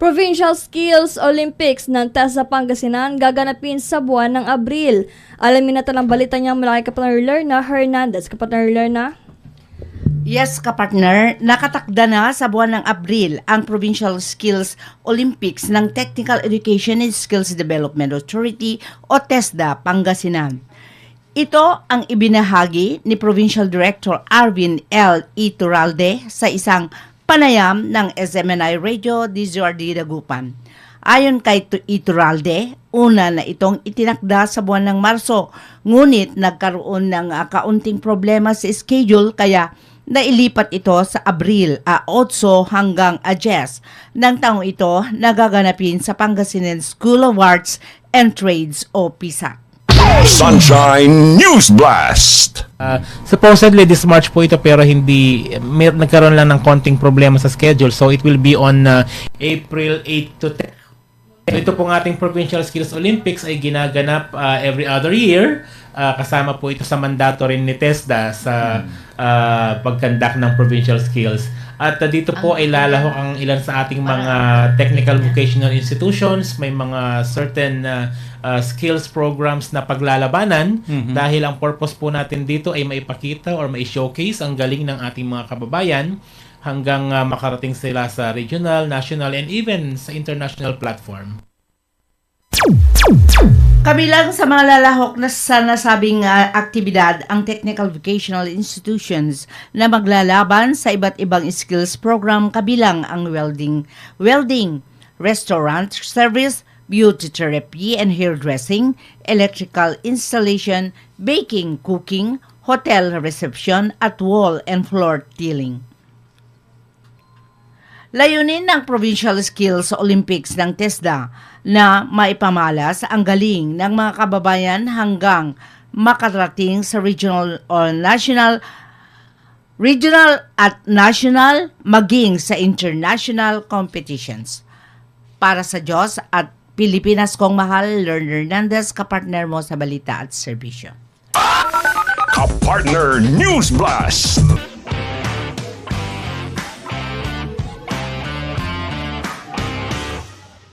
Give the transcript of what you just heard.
Provincial Skills Olympics ng TESDA Pangasinan gaganapin sa buwan ng Abril. Alamin natin ang balita niya mula kay Kapatner Lerna Hernandez. Kapatner Lerna? Yes, kapartner, nakatakda na sa buwan ng Abril ang Provincial Skills Olympics ng Technical Education and Skills Development Authority o TESDA Pangasinan. Ito ang ibinahagi ni Provincial Director Arvin L. Iturralde sa isang panayam ng SMNI Radio DZRD Dagupan. Ayon kay Iturralde, una na itong itinakda sa buwan ng Marso, ngunit nagkaroon ng kaunting problema sa schedule kaya nailipat ito sa Abril 8 hanggang 10 ng taong ito nagaganapin sa Pangasinan School of Arts and Trades o PISA. Sunshine News Blast! Supposedly this March po ito pero hindi nagkaroon lang ng konting problema sa schedule, so it will be on April 8 to 10. So ito pong ating Provincial Skills Olympics ay ginaganap every other year. Kasama po ito sa mandato rin ni TESDA sa pagkandak ng Provincial Skills. At dito po ay lalahok ang ilan sa ating mga technical vocational institutions. May mga certain skills programs na paglalabanan dahil ang purpose po natin dito ay maipakita or mai-showcase ang galing ng ating mga kababayan hanggang makarating sila sa regional, national, and even sa international platform. Kabilang sa mga lalahok na sa nasabing aktibidad ang technical vocational institutions na maglalaban sa iba't ibang skills program kabilang ang welding, restaurant service, beauty therapy and hairdressing, electrical installation, baking, cooking, hotel reception at wall and floor tiling. Layunin ng Provincial Skills Olympics ng TESDA na maipamalas ang galing ng mga kababayan hanggang makarating sa regional at national maging sa international competitions. Para sa Diyos at Pilipinas kong mahal, Lerna Hernandez, kapartner mo sa balita at serbisyo. Kapartner News Blast!